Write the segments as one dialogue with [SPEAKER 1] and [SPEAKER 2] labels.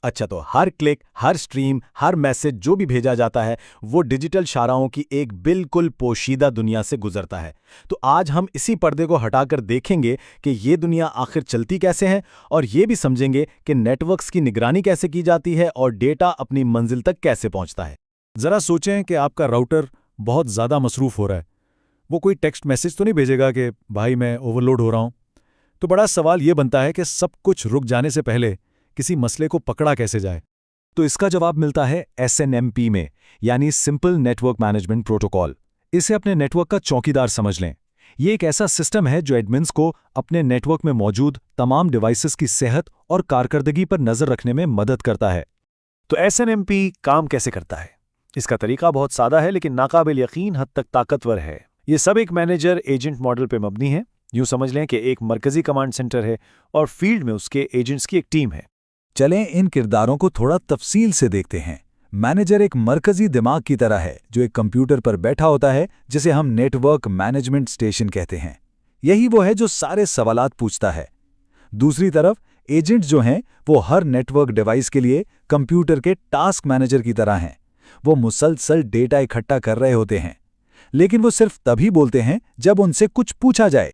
[SPEAKER 1] अच्छा, तो हर क्लिक, हर स्ट्रीम, हर मैसेज जो भी भेजा जाता है वो डिजिटल शाराओं की एक बिल्कुल पोशीदा दुनिया से गुजरता है। तो आज हम इसी पर्दे को हटाकर देखेंगे कि ये दुनिया आखिर चलती कैसे है, और ये भी समझेंगे कि नेटवर्क्स की निगरानी कैसे की जाती है और डेटा अपनी मंजिल तक कैसे पहुंचता है।
[SPEAKER 2] जरा सोचें कि आपका राउटर बहुत ज़्यादा मसरूफ़ हो रहा है। वो कोई टेक्स्ट मैसेज तो नहीं भेजेगा कि भाई मैं ओवरलोड हो रहा हूँ। तो बड़ा सवाल ये बनता है कि सब कुछ रुक जाने से पहले किसी मसले को पकड़ा कैसे जाए।
[SPEAKER 1] तो इसका जवाब मिलता है SNMP में, यानी सिंपल नेटवर्क मैनेजमेंट प्रोटोकॉल। इसे अपने नेटवर्क का चौकीदार समझ लें। ये एक ऐसा सिस्टम है जो एडमिन्स को अपने नेटवर्क में मौजूद तमाम डिवाइसेस की सेहत और कारकर्दगी पर नजर रखने में मदद करता है। तो SNMP काम कैसे करता है? इसका तरीका बहुत सादा है लेकिन नाकाबिल यकीन हद तक ताकतवर है। ये सब एक मैनेजर एजेंट मॉडल पे मबनी है। यूं समझ लें कि एक मरकजी कमांड सेंटर है और फील्ड में उसके एजेंट्स की एक टीम है।
[SPEAKER 3] चलें इन किरदारों को थोड़ा तफसील से देखते हैं। मैनेजर एक मरकजी दिमाग की तरह है जो एक कंप्यूटर पर बैठा होता है, जिसे हम नेटवर्क मैनेजमेंट स्टेशन कहते हैं। यही वो है जो सारे सवालात पूछता है। दूसरी तरफ एजेंट जो हैं वो हर नेटवर्क डिवाइस के लिए कंप्यूटर के टास्क मैनेजर की तरह हैं। वो मुसलसल डेटा इकट्ठा कर रहे होते हैं, लेकिन वो सिर्फ तभी बोलते हैं जब उनसे कुछ पूछा जाए।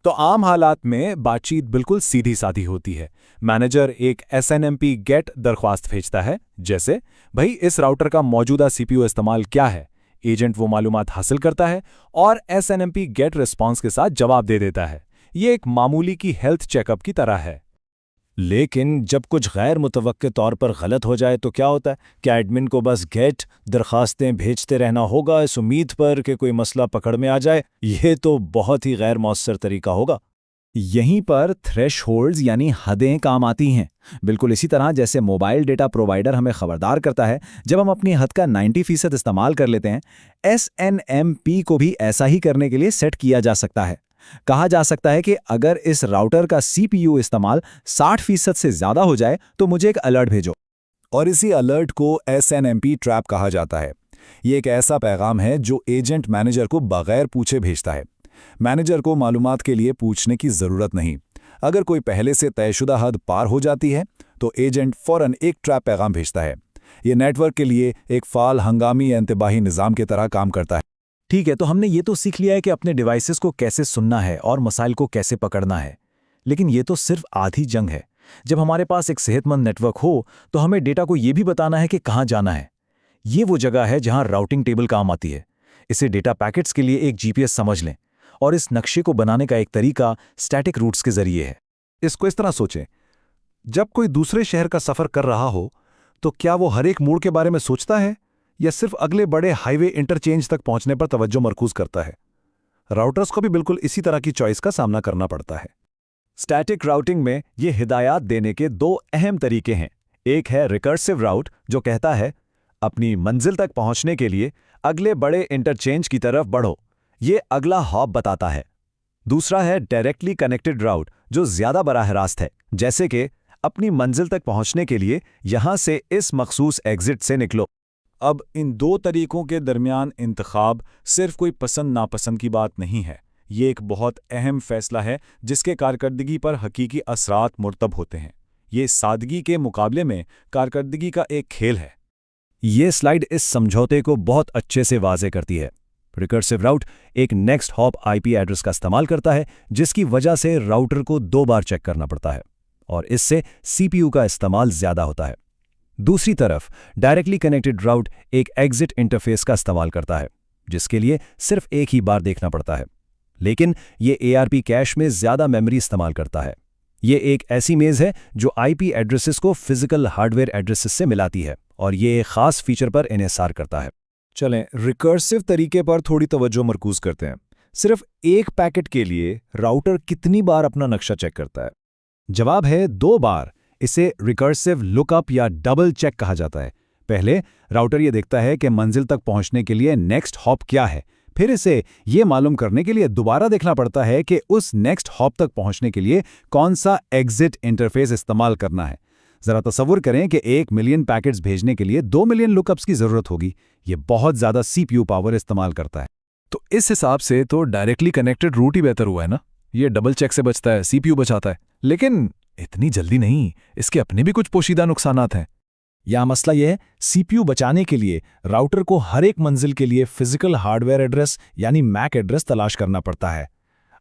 [SPEAKER 1] तो आम हालात में बातचीत बिल्कुल सीधी सादी होती है। मैनेजर एक SNMP गेट दरख्वास्त भेजता है, जैसे भाई इस राउटर का मौजूदा CPU इस्तेमाल क्या है। एजेंट वो मालूमात हासिल करता है और SNMP गेट रिस्पॉन्स के साथ जवाब दे देता है। ये एक मामूली की हेल्थ चेकअप की तरह है। लेकिन जब कुछ गैर मुतवक्के तौर पर गलत हो जाए तो क्या होता है? क्या एडमिन को बस गेट दरखास्तें भेजते रहना होगा इस उम्मीद पर कि कोई मसला पकड़ में आ जाए? यह तो बहुत ही गैर मौसर तरीका होगा।
[SPEAKER 3] यहीं पर थ्रेशहोल्ड्स यानी हदें काम आती हैं। बिल्कुल इसी तरह जैसे मोबाइल डेटा प्रोवाइडर हमें खबरदार करता है जब हम अपनी हद का 90% इस्तेमाल कर लेते हैं, SNMP को भी ऐसा ही करने के लिए सेट किया जा सकता है। कहा जा सकता है कि अगर इस राउटर का CPU इस्तेमाल 60% से ज़्यादा हो जाए तो मुझे एक अलर्ट भेजो।
[SPEAKER 2] और इसी अलर्ट को SNMP ट्रैप कहा जाता है। ये एक ऐसा पैगाम है जो एजेंट मैनेजर को बगैर पूछे भेजता है। मैनेजर को मालूमात के लिए पूछने की ज़रूरत नहीं। अगर कोई पहले से तयशुदा हद पार हो जाती है तो एजेंट फ़ौरन एक ट्रैप पैगाम भेजता है। ये नेटवर्क के लिए एक फ़ाल हंगामी इंतबाही निज़ाम की तरह काम करता है।
[SPEAKER 3] ठीक है, तो हमने ये तो सीख लिया है कि अपने डिवाइसेस को कैसे सुनना है और मसाइल को कैसे पकड़ना है। लेकिन ये तो सिर्फ आधी जंग है। जब हमारे पास एक सेहतमंद नेटवर्क हो तो हमें डेटा को ये भी बताना है कि कहाँ जाना है। ये वो जगह है जहाँ राउटिंग टेबल काम आती है। इसे डेटा पैकेट्स के लिए एक GPS समझ लें, और इस नक्शे को बनाने का एक तरीका स्टैटिक रूट्स के जरिए है।
[SPEAKER 2] इसको इस तरह सोचें, जब कोई दूसरे शहर का सफ़र कर रहा हो तो क्या वो हर एक मोड़ के बारे में सोचता है या सिर्फ अगले बड़े हाईवे इंटरचेंज तक पहुंचने पर तवज्जो मरकूज करता है? राउटर्स को भी बिल्कुल इसी तरह की चॉइस का सामना करना पड़ता है।
[SPEAKER 1] स्टैटिक राउटिंग में ये हिदायत देने के दो अहम तरीके हैं। एक है रिकर्सिव राउट, जो कहता है अपनी मंजिल तक पहुंचने के लिए अगले बड़े इंटरचेंज की तरफ बढ़ो, ये अगला हॉप बताता है। दूसरा है डायरेक्टली कनेक्टेड राउट, जो ज्यादा बराह रास्त है, जैसे कि अपनी मंजिल तक पहुंचने के लिए यहां से इस मखसूस एग्जिट से निकलो।
[SPEAKER 2] अब इन दो तरीकों के दरमियान इंतखाब सिर्फ कोई पसंद नापसंद की बात नहीं है। ये एक बहुत अहम फैसला है जिसके कारकर्दगी पर हकीकी असरात मुरतब होते हैं। ये सादगी के मुकाबले में कारकर्दगी का एक खेल है।
[SPEAKER 1] ये स्लाइड इस समझौते को बहुत अच्छे से वाज़े करती है। रिकर्सिव राउट एक नेक्स्ट हॉप IP एड्रेस का इस्तेमाल करता है, जिसकी वजह से राउटर को 2 बार चेक करना पड़ता है और इससे CPU का इस्तेमाल ज्यादा होता है। दूसरी तरफ डायरेक्टली कनेक्टेड राउट एक एग्जिट इंटरफेस का इस्तेमाल करता है, जिसके लिए सिर्फ एक ही बार देखना पड़ता है, लेकिन ये ARP कैश में ज्यादा मेमोरी इस्तेमाल करता है। ये एक ऐसी मेज है जो IP एड्रेसेस को फिजिकल हार्डवेयर एड्रेसेस से मिलाती है और ये एक खास फीचर पर इन्हिसार करता है।
[SPEAKER 2] चलें रिकर्सिव तरीके पर थोड़ी तवज्जो मरकूज करते हैं। सिर्फ एक पैकेट के लिए राउटर कितनी बार अपना नक्शा चेक करता है?
[SPEAKER 1] जवाब है 2 बार। इसे रिकर्सिव लुकअप या डबल चेक कहा जाता है। पहले राउटर ये देखता है कि मंजिल तक पहुंचने के लिए नेक्स्ट हॉप क्या है, फिर इसे ये मालूम करने के लिए दोबारा देखना पड़ता है कि उस नेक्स्ट हॉप तक पहुंचने के लिए कौन सा एग्जिट इंटरफेस इस्तेमाल करना है। जरा तसव्वुर करें कि 1 मिलियन पैकेट्स भेजने के लिए 2 मिलियन लुकअप्स की जरूरत होगी। ये बहुत ज्यादा CPU पावर इस्तेमाल करता है।
[SPEAKER 2] तो इस हिसाब से तो डायरेक्टली कनेक्टेड रूट ही बेहतर हुआ है ना? ये डबल चेक से बचता है, CPU बचाता है। लेकिन इतनी जल्दी नहीं, इसके अपने भी कुछ पोशीदा नुकसानात हैं।
[SPEAKER 1] या मसला यह है, सीपीयू बचाने के लिए राउटर को हर एक मंजिल के लिए फिजिकल हार्डवेयर एड्रेस यानी मैक एड्रेस तलाश करना पड़ता है।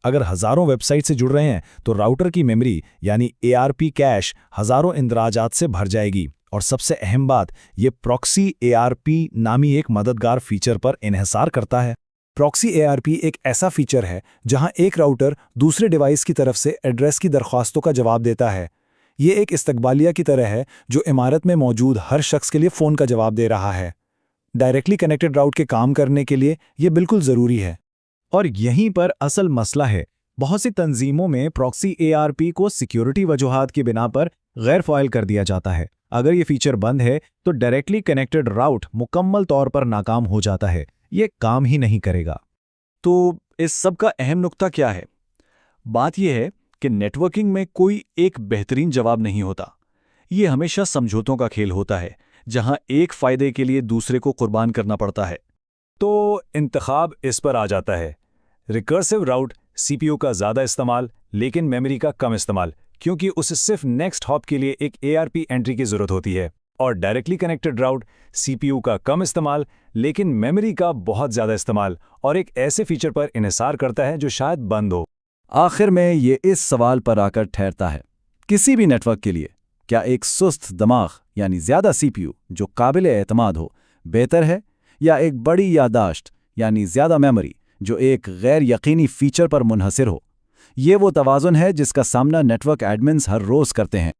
[SPEAKER 1] अगर हजारों वेबसाइट से जुड़ रहे हैं तो राउटर की मेमोरी यानी एआरपी कैश हजारों इंदराजात से भर जाएगी। और सबसे अहम बात, ये प्रॉक्सी एआरपी नामी एक मददगार फीचर पर इन्हिसार करता है। प्रॉक्सी एआरपी एक ऐसा फीचर है जहां एक राउटर दूसरे डिवाइस की तरफ से एड्रेस की दरख्वास्तों का जवाब देता है। ये एक इस्तकबालिया की तरह है जो इमारत में मौजूद हर शख्स के लिए फ़ोन का जवाब दे रहा है। डायरेक्टली कनेक्टेड राउट के काम करने के लिए ये बिल्कुल ज़रूरी है। और यहीं पर असल मसला है। बहुत सी तंजीमों में प्रॉक्सी एआरपी को सिक्योरिटी वजूहात की बिना पर गैर फ़ाइल कर दिया जाता है। अगर ये फीचर बंद है तो डायरेक्टली कनेक्टेड राउट मुकम्मल तौर पर नाकाम हो जाता है, ये काम ही नहीं करेगा।
[SPEAKER 3] तो इस सब का अहम नुक्ता क्या है? बात यह है कि नेटवर्किंग में कोई एक बेहतरीन जवाब नहीं होता। ये हमेशा समझौतों का खेल होता है, जहां एक फ़ायदे के लिए दूसरे को कुर्बान करना पड़ता है।
[SPEAKER 1] तो इंतखाब इस पर आ जाता है, रिकर्सिव राउट, सीपीयू का ज़्यादा इस्तेमाल लेकिन मेमोरी का कम इस्तेमाल, क्योंकि उसे सिर्फ नेक्स्ट हॉप के लिए एक एआरपी एंट्री की ज़रूरत होती है। और डायरेक्टली कनेक्टेड राउट, सीपीयू का कम इस्तेमाल लेकिन मेमोरी का बहुत ज़्यादा इस्तेमाल और एक ऐसे फीचर पर इन्हिसार करता है जो शायद बंद हो।
[SPEAKER 3] आखिर में ये इस सवाल पर आकर ठहरता है, किसी भी नेटवर्क के लिए क्या एक सुस्त दिमाग यानी ज़्यादा सीपीयू जो काबिल एतमाद हो बेहतर है, या एक बड़ी यादाश्त यानी ज़्यादा मेमोरी जो एक गैर यकीनी फीचर पर मुनहसिर हो? ये वो तवाज़ुन है जिसका सामना नेटवर्क एडमिन्स हर रोज़ करते हैं।